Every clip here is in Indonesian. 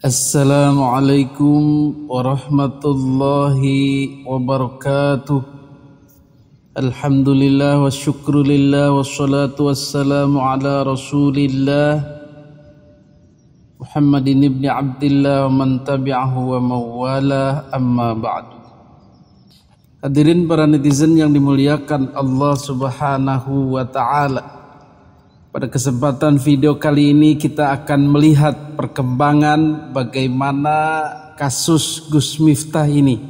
Assalamualaikum warahmatullahi wabarakatuh. Alhamdulillah wa syukrulillah wassalatu wassalamu ala rasulillah Muhammadin ibn Abdillah wa man tabi'ahu wa mawala amma ba'du. Hadirin para netizen yang dimuliakan Allah subhanahu wa ta'ala, pada kesempatan video kali ini kita akan melihat perkembangan bagaimana kasus Gus Miftah ini.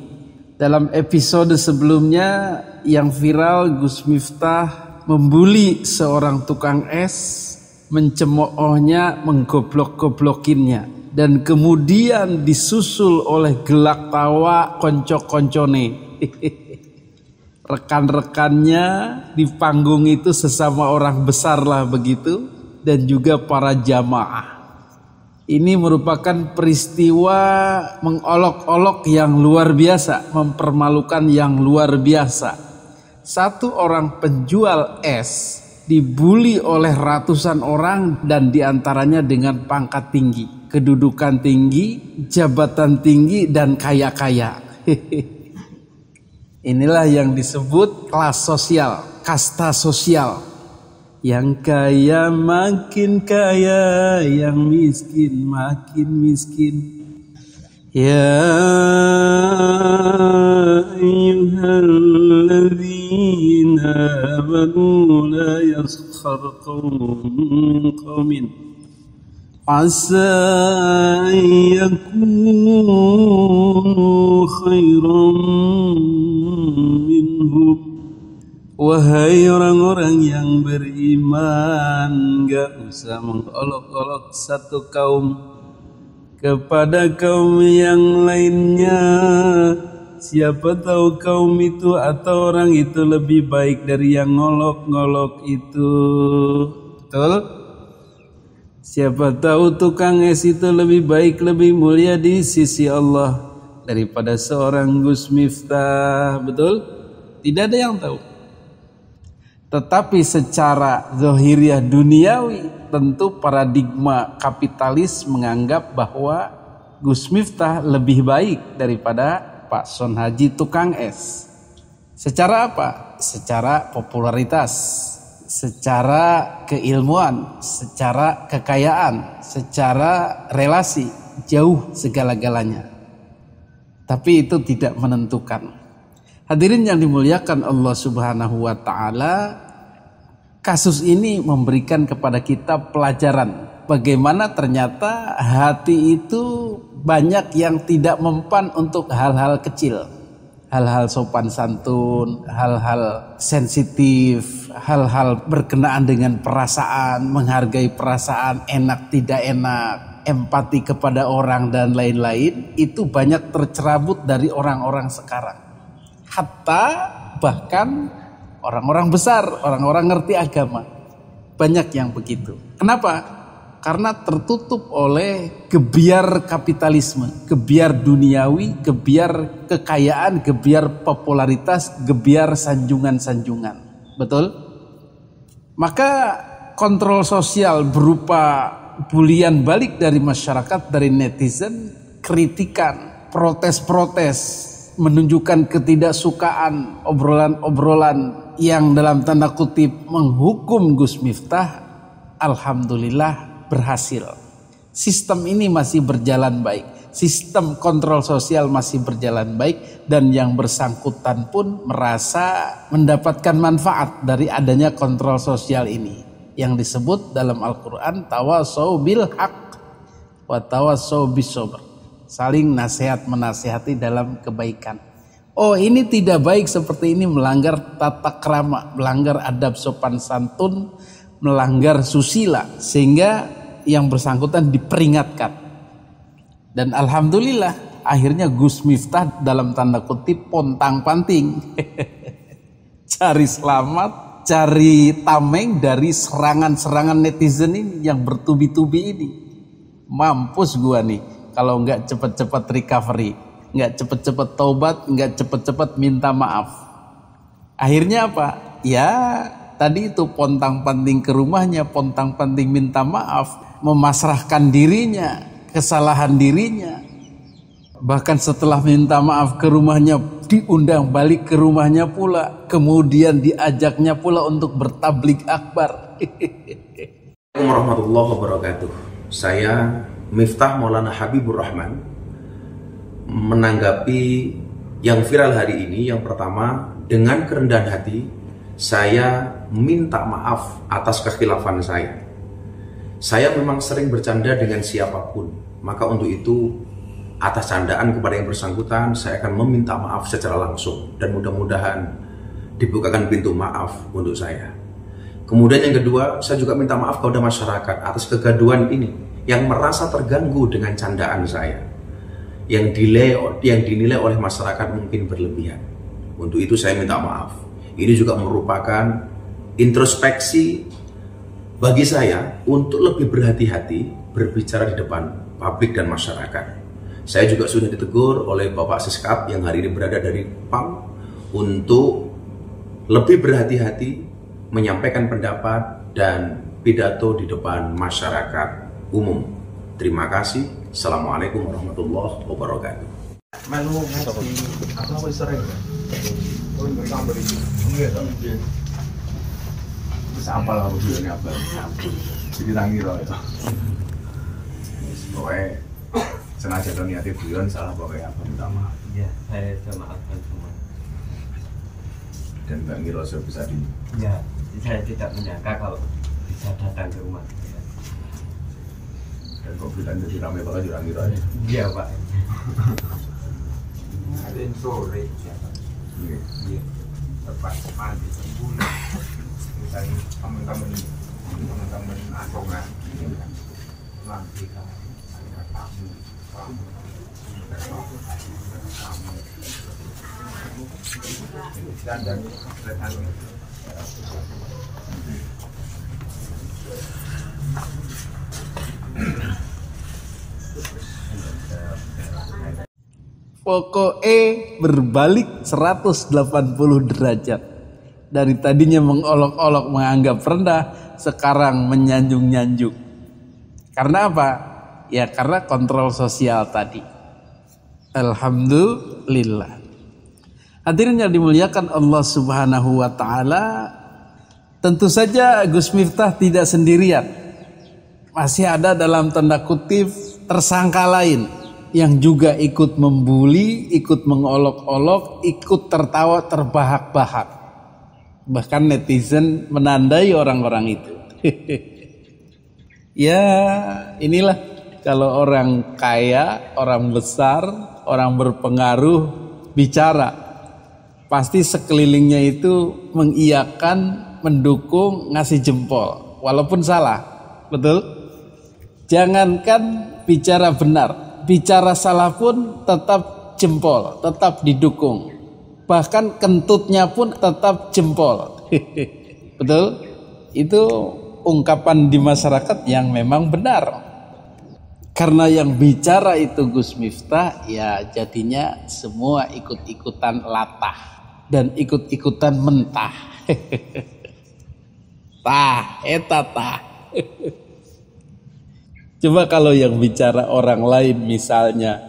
Dalam episode sebelumnya yang viral, Gus Miftah membuli seorang tukang es, mencemoohnya, menggoblok-goblokinnya, dan kemudian disusul oleh gelak tawa konco-koncone. Rekan-rekannya di panggung itu sesama orang besar lah begitu, dan juga para jamaah. Ini merupakan peristiwa mengolok-olok yang luar biasa, mempermalukan yang luar biasa. Satu orang penjual es dibuli oleh ratusan orang, dan diantaranya dengan pangkat tinggi, kedudukan tinggi, jabatan tinggi, dan kaya-kaya. Inilah yang disebut kelas sosial, kasta sosial. Yang kaya makin kaya, yang miskin makin miskin. Ya ayyuhalladzina amanu la yaskhar qaumun min qaumin asa yakunu khairan minhum. Wahai orang-orang yang beriman, gak usah mengolok-olok satu kaum kepada kaum yang lainnya. Siapa tahu kaum itu atau orang itu lebih baik dari yang ngolok-ngolok itu. Betul? Siapa tahu tukang es itu lebih baik, lebih mulia di sisi Allah daripada seorang Gus Miftah. Betul? Tidak ada yang tahu. Tetapi secara zahiriah duniawi, tentu paradigma kapitalis menganggap bahwa Gus Miftah lebih baik daripada Pak Son Haji tukang es. Secara apa? Secara popularitas, secara keilmuan, secara kekayaan, secara relasi, jauh segala-galanya. Tapi itu tidak menentukan. Hadirin yang dimuliakan Allah subhanahu wa ta'ala, kasus ini memberikan kepada kita pelajaran bagaimana ternyata hati itu banyak yang tidak mempan untuk hal-hal kecil, hal-hal sopan santun, hal-hal sensitif, hal-hal berkenaan dengan perasaan, menghargai perasaan, enak tidak enak, empati kepada orang dan lain-lain. Itu banyak tercerabut dari orang-orang sekarang. Hatta bahkan orang-orang besar, orang-orang ngerti agama, banyak yang begitu. Kenapa? Karena tertutup oleh gebiar kapitalisme, gebiar duniawi, gebiar kekayaan, gebiar popularitas, gebiar sanjungan-sanjungan. Betul? Maka kontrol sosial berupa bulian balik dari masyarakat, dari netizen, kritikan, protes-protes, menunjukkan ketidaksukaan, obrolan-obrolan yang dalam tanda kutip menghukum Gus Miftah, alhamdulillah berhasil. Sistem ini masih berjalan baik, sistem kontrol sosial masih berjalan baik, dan yang bersangkutan pun merasa mendapatkan manfaat dari adanya kontrol sosial ini, yang disebut dalam Al-Quran tawasau bil haq wa tawasau bis sabr, saling nasihat menasihati dalam kebaikan. Oh, ini tidak baik seperti ini, melanggar tata krama, melanggar adab sopan santun, melanggar susila, sehingga yang bersangkutan diperingatkan. Dan alhamdulillah akhirnya Gus Miftah dalam tanda kutip pontang-panting cari selamat, cari tameng dari serangan-serangan netizen ini yang bertubi-tubi ini. Mampus gua nih kalau nggak cepet-cepet recovery, nggak cepet-cepet taubat, nggak cepet-cepet minta maaf. Akhirnya apa? Ya tadi itu pontang-panting ke rumahnya, pontang-panting minta maaf, memasrahkan dirinya kesalahan dirinya. Bahkan setelah minta maaf ke rumahnya, diundang balik ke rumahnya pula. Kemudian diajaknya pula untuk bertablik akbar. Assalamualaikum warahmatullahi wabarakatuh. Saya Miftah Maulana Habibur Rahman menanggapi yang viral hari ini. Yang pertama, dengan kerendahan hati saya minta maaf atas kekhilafan saya. Saya memang sering bercanda dengan siapapun, maka untuk itu atas candaan kepada yang bersangkutan saya akan meminta maaf secara langsung, dan mudah-mudahan dibukakan pintu maaf untuk saya. Kemudian yang kedua, saya juga minta maaf kepada masyarakat atas kegaduhan ini yang merasa terganggu dengan candaan saya, yang dinilai oleh masyarakat mungkin berlebihan. Untuk itu saya minta maaf. Ini juga merupakan introspeksi bagi saya untuk lebih berhati-hati berbicara di depan publik dan masyarakat. Saya juga sudah ditegur oleh Bapak Siskap yang hari ini berada dari PAM untuk lebih berhati-hati menyampaikan pendapat dan pidato di depan masyarakat umum. Terima kasih. Assalamualaikum warahmatullahi wabarakatuh. Menu ngasih apa sering ya? Oh, nggak sampai itu. Enggak tahu. Bisa apa lah ujiannya apa? Jadi tangi loh itu. Pokoknya sengaja tuh niatnya bulan salah pokoknya apa minta maaf. Ya, saya maafkan semua. Dan Mbak Ngiro bisa di. Ya, saya tidak menyangka kalau bisa datang ke rumah saya. Dan kok bilang jadi rame banget Mbak Ngiro aja. Iya Pak. Ada yang sore siapa? Iya. Tepat mandi sembuh. Misalnya teman-teman asongan, nanti kan ada tamu. Dan Pokoknya berbalik 180 derajat. Dari tadinya mengolok-olok, menganggap rendah, sekarang menyanjung-nyanjung. Karena apa? Ya karena kontrol sosial tadi. Alhamdulillah. Hadirin yang dimuliakan Allah Subhanahu wa taala, tentu saja Gus Miftah tidak sendirian. Masih ada dalam tanda kutip tersangka lain yang juga ikut membuli, ikut mengolok-olok, ikut tertawa terbahak-bahak. Bahkan netizen menandai orang-orang itu. Ya inilah kalau orang kaya, orang besar, orang berpengaruh bicara, pasti sekelilingnya itu mengiyakan, mendukung, ngasih jempol walaupun salah. Betul? Jangankan bicara benar, bicara salah pun tetap jempol, tetap didukung. Bahkan kentutnya pun tetap jempol. Betul? Itu ungkapan di masyarakat yang memang benar. Karena yang bicara itu Gus Miftah, ya jadinya semua ikut-ikutan latah dan ikut-ikutan mentah. Tah. Coba kalau yang bicara orang lain, misalnya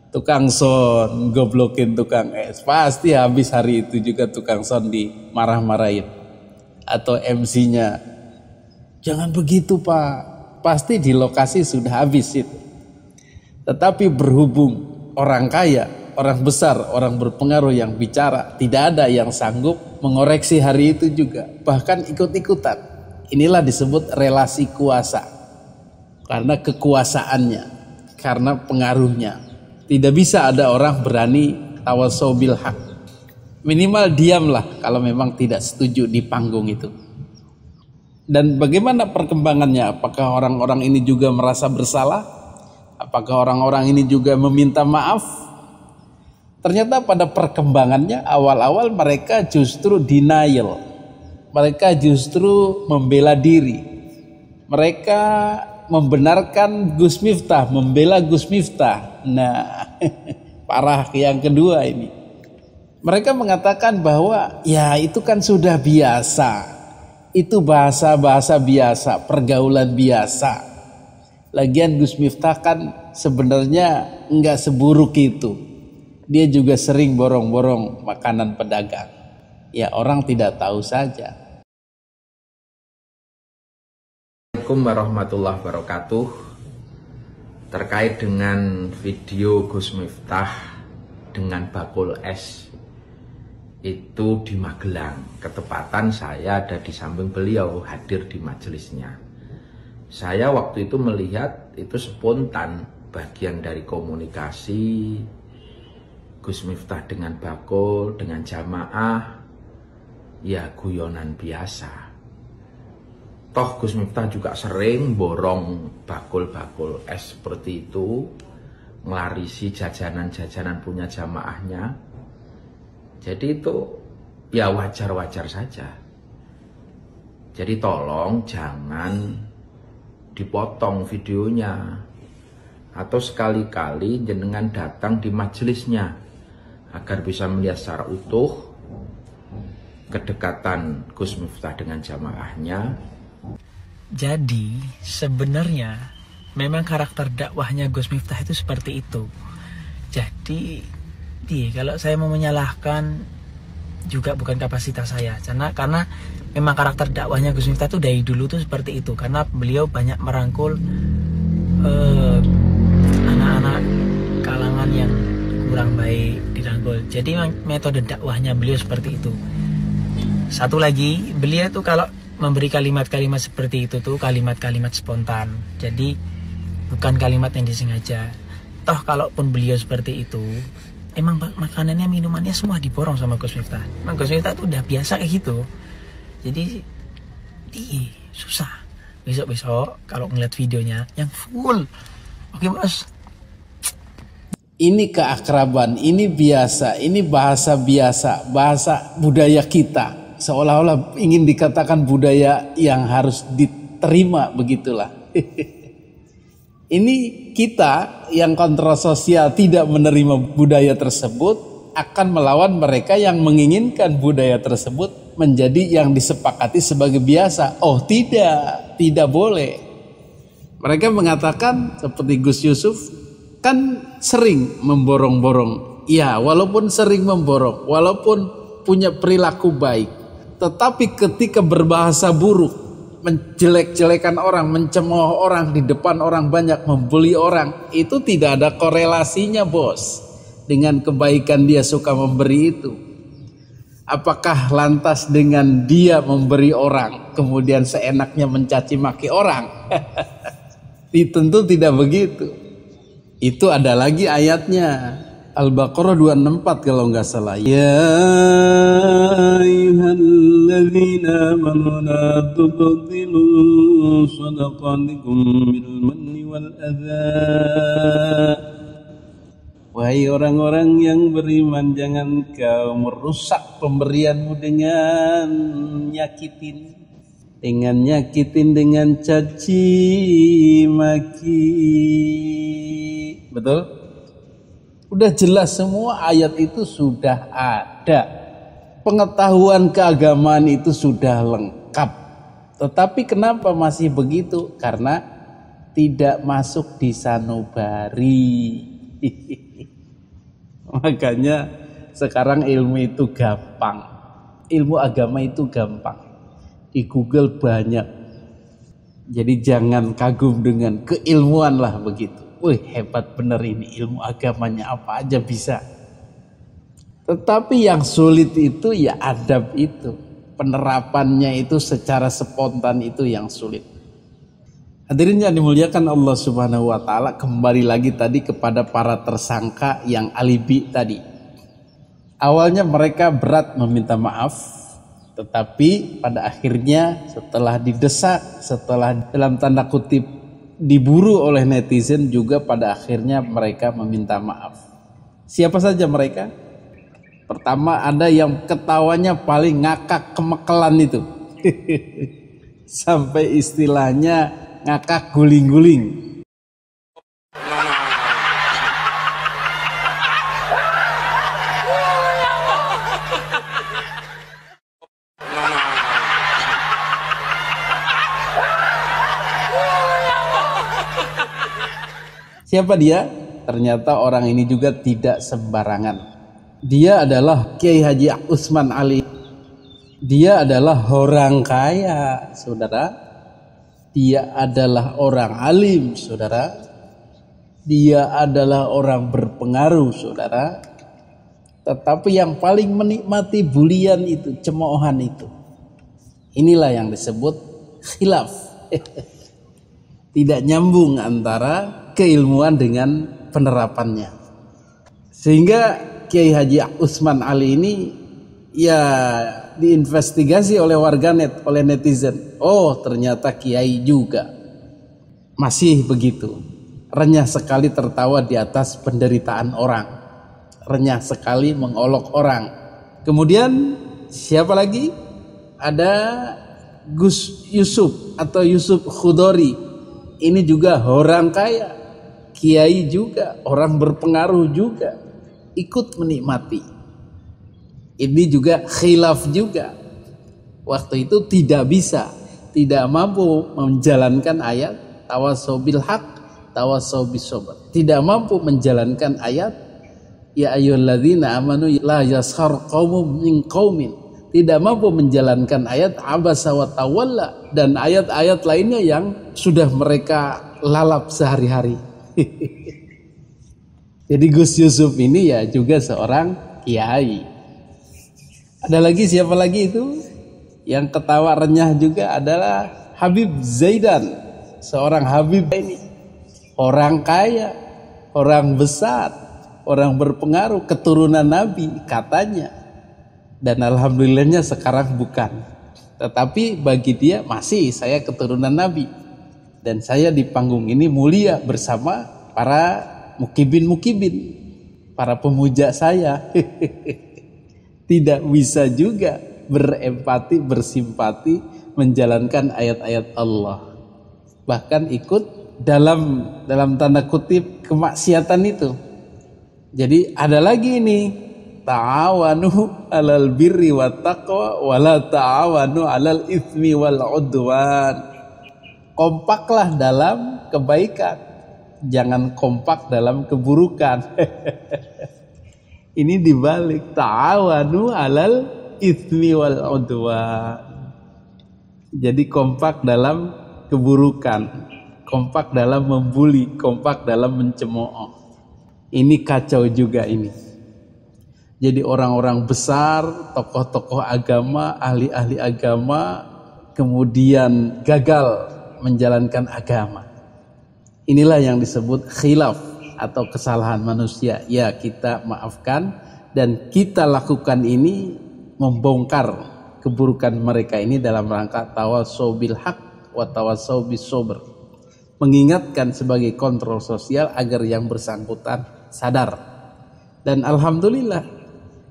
tukang son goblokin tukang es, pasti habis hari itu juga tukang son dimarah-marahin. Atau MC-nya, jangan begitu Pak, pasti di lokasi sudah habis itu. Tetapi berhubung orang kaya, orang besar, orang berpengaruh yang bicara, tidak ada yang sanggup mengoreksi hari itu juga, bahkan ikut-ikutan. Inilah disebut relasi kuasa. Karena kekuasaannya, karena pengaruhnya. Tidak bisa ada orang berani tawasau bil haq. Minimal diamlah kalau memang tidak setuju di panggung itu. Dan bagaimana perkembangannya? Apakah orang-orang ini juga merasa bersalah? Apakah orang-orang ini juga meminta maaf? Ternyata pada perkembangannya awal-awal mereka justru denial. Mereka justru membela diri. Mereka membenarkan Gus Miftah, membela Gus Miftah. Nah, parah yang kedua ini. Mereka mengatakan bahwa ya itu kan sudah biasa. Itu bahasa-bahasa biasa, pergaulan biasa. Lagian Gus Miftah kan sebenarnya nggak seburuk itu. Dia juga sering borong-borong makanan pedagang. Ya orang tidak tahu saja. Assalamualaikum warahmatullahi wabarakatuh. Terkait dengan video Gus Miftah dengan bakul es itu di Magelang. Ketepatan saya ada di samping beliau, hadir di majelisnya. Saya waktu itu melihat itu spontan, bagian dari komunikasi Gus Miftah dengan bakul, dengan jamaah, ya guyonan biasa. Toh Gus Miftah juga sering borong bakul-bakul es seperti itu, melarisi jajanan-jajanan punya jamaahnya. Jadi itu ya wajar-wajar saja. Jadi tolong jangan dipotong videonya, atau sekali-kali jenengan datang di majelisnya agar bisa melihat secara utuh kedekatan Gus Miftah dengan jamaahnya. Jadi sebenarnya memang karakter dakwahnya Gus Miftah itu seperti itu. Jadi kalau saya mau menyalahkan juga bukan kapasitas saya, karena memang karakter dakwahnya Gus Miftah itu dari dulu tuh seperti itu, karena beliau banyak merangkul anak-anak kalangan yang kurang baik dirangkul. Jadi metode dakwahnya beliau seperti itu. Satu lagi, beliau tuh kalau memberi kalimat-kalimat seperti itu tuh kalimat-kalimat spontan. Jadi bukan kalimat yang disengaja. Toh kalaupun beliau seperti itu, emang makanannya, minumannya semua diborong sama Gus Miftah. Emang Gus Miftah tuh udah biasa kayak gitu. Jadi susah. Besok-besok kalau ngeliat videonya yang full. Oke Mas. Ini keakraban, ini biasa, ini bahasa biasa, bahasa budaya kita. Seolah-olah ingin dikatakan budaya yang harus diterima, begitulah. Ini kita yang kontroversial tidak menerima budaya tersebut akan melawan mereka yang menginginkan budaya tersebut menjadi yang disepakati sebagai biasa. Oh tidak boleh. Mereka mengatakan seperti Gus Yusuf kan sering memborong-borong. Ya, walaupun sering memborong, walaupun punya perilaku baik, tetapi ketika berbahasa buruk, menjelek-jelekan orang, mencemooh orang di depan orang banyak, membuli orang, itu tidak ada korelasinya bos dengan kebaikan dia suka memberi itu. Apakah lantas dengan dia memberi orang kemudian seenaknya mencaci maki orang? Tentu tidak begitu. Itu ada lagi ayatnya, Al-Baqarah 264 kalau nggak salah. Ya ayyuhalladzina amanu la tubtilu shadaqatikum bil manni wal adza. Wahai orang-orang yang beriman, jangan kau merusak pemberianmu dengan nyakitin, dengan caci maki. Betul? Udah jelas semua ayat itu sudah ada. Pengetahuan keagamaan itu sudah lengkap. Tetapi kenapa masih begitu? Karena tidak masuk di sanubari. Makanya sekarang ilmu itu gampang. Ilmu agama itu gampang. Di Google banyak. Jadi jangan kagum dengan keilmuan lah begitu. Wih hebat bener ini, ilmu agamanya apa aja bisa. Tetapi yang sulit itu ya adab itu. Penerapannya itu secara spontan itu yang sulit. Hadirin yang dimuliakan Allah Subhanahu wa taala, kembali lagi tadi kepada para tersangka yang alibi tadi. Awalnya mereka berat meminta maaf, tetapi pada akhirnya setelah didesak, setelah dalam tanda kutip diburu oleh netizen, juga pada akhirnya mereka meminta maaf. Siapa saja mereka? Pertama ada yang ketawanya paling ngakak kemekelan itu. Sampai istilahnya ngakak guling-guling. Siapa dia? Ternyata orang ini juga tidak sembarangan. Dia adalah Kiai Haji Usman Ali. Dia adalah orang kaya, saudara. Dia adalah orang alim, saudara. Dia adalah orang berpengaruh, saudara. Tetapi yang paling menikmati bulian itu, cemoohan itu. Inilah yang disebut khilaf. Tidak nyambung antara keilmuan dengan penerapannya. Sehingga Kiai Haji Usman Ali ini ya diinvestigasi oleh warganet, oleh netizen. Oh, ternyata kiai juga. Masih begitu. Renyah sekali tertawa di atas penderitaan orang. Renyah sekali mengolok orang. Kemudian siapa lagi? Ada Gus Yusuf atau Yusuf Khudori. Ini juga orang kaya, kiai juga, orang berpengaruh juga, ikut menikmati. Ini juga khilaf juga. Waktu itu tidak bisa, tidak mampu menjalankan ayat tawassaw bil haq, tawassaw bis sabr. Tidak mampu menjalankan ayat ya ayyuhalladzina amanu la yaskhar qaumum min qaumin. Tidak mampu menjalankan ayat abasa wa tawalla dan ayat-ayat lainnya yang sudah mereka lalap sehari-hari. Jadi Gus Yusuf ini ya juga seorang kiai. Ada lagi siapa lagi itu? Yang ketawa renyah juga adalah Habib Zaidan. Seorang Habib ini orang kaya, orang besar, orang berpengaruh, keturunan Nabi katanya. Dan alhamdulillahnya sekarang bukan. Tetapi bagi dia masih saya keturunan Nabi. Dan saya di panggung ini mulia bersama para mukibin-mukibin. Para pemuja saya. Tidak bisa juga berempati, bersimpati menjalankan ayat-ayat Allah. Bahkan ikut dalam tanda kutip kemaksiatan itu. Jadi ada lagi ini. Ta'awanu alal birri wa taqwa wa la ta'awanu alal itsmi wal udwan. Kompaklah dalam kebaikan, jangan kompak dalam keburukan. Ini dibalik, ta'awanu alal itsmi wal udwan. Jadi kompak dalam keburukan, kompak dalam membuli, kompak dalam mencemooh. Ini kacau juga ini. Jadi orang-orang besar, tokoh-tokoh agama, ahli-ahli agama, kemudian gagal menjalankan agama. Inilah yang disebut khilaf atau kesalahan manusia. Ya, kita maafkan dan kita lakukan ini membongkar keburukan mereka ini dalam rangka tawassaw bil haq wa tawassaw bis sabr. Mengingatkan sebagai kontrol sosial agar yang bersangkutan sadar. Dan alhamdulillah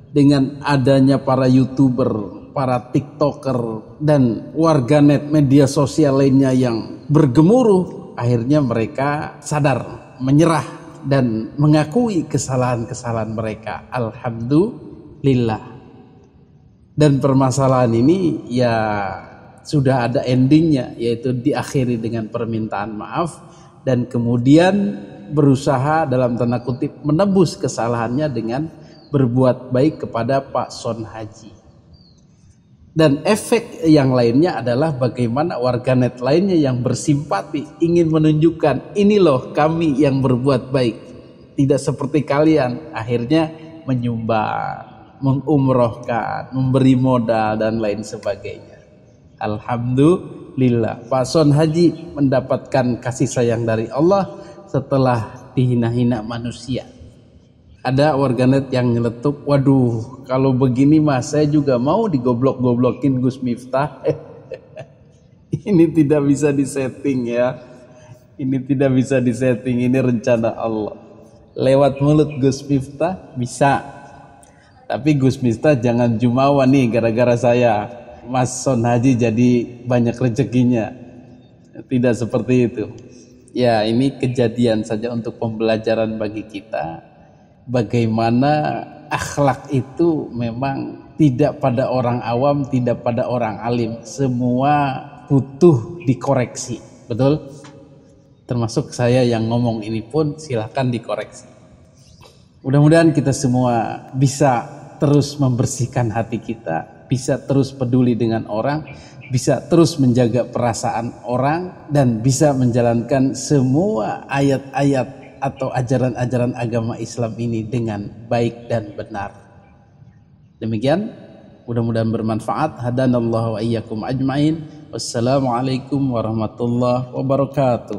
dengan adanya para YouTuber, para TikToker dan warganet media sosial lainnya yang bergemuruh, akhirnya mereka sadar, menyerah dan mengakui kesalahan-kesalahan mereka. Alhamdulillah. Dan permasalahan ini ya sudah ada endingnya, yaitu diakhiri dengan permintaan maaf dan kemudian berusaha dalam tanda kutip menebus kesalahannya dengan berbuat baik kepada Pak Son Haji. Dan efek yang lainnya adalah bagaimana warganet lainnya yang bersimpati ingin menunjukkan ini loh kami yang berbuat baik, tidak seperti kalian. Akhirnya menyumbang, mengumrohkan, memberi modal dan lain sebagainya. Alhamdulillah Pak Son Haji mendapatkan kasih sayang dari Allah setelah dihina-hina manusia. Ada warganet yang nyeletuk, waduh kalau begini mas saya juga mau digoblok-goblokin Gus Miftah. Ini tidak bisa disetting ya. Ini tidak bisa disetting, ini rencana Allah. Lewat mulut Gus Miftah bisa. Tapi Gus Miftah jangan jumawa nih gara-gara saya. Mas Son Haji jadi banyak rezekinya. Tidak seperti itu. Ya ini kejadian saja untuk pembelajaran bagi kita. Bagaimana akhlak itu memang tidak pada orang awam, tidak pada orang alim. Semua butuh dikoreksi. Betul? termasuk saya yang ngomong ini pun silahkan dikoreksi. Mudah-mudahan kita semua bisa terus membersihkan hati kita, bisa terus peduli dengan orang, bisa terus menjaga perasaan orang, dan bisa menjalankan semua ayat-ayat atau ajaran-ajaran agama Islam ini dengan baik dan benar. Demikian, mudah-mudahan bermanfaat. Hadanallahu wa iyyakum ajmain. Wassalamualaikum warahmatullahi wabarakatuh.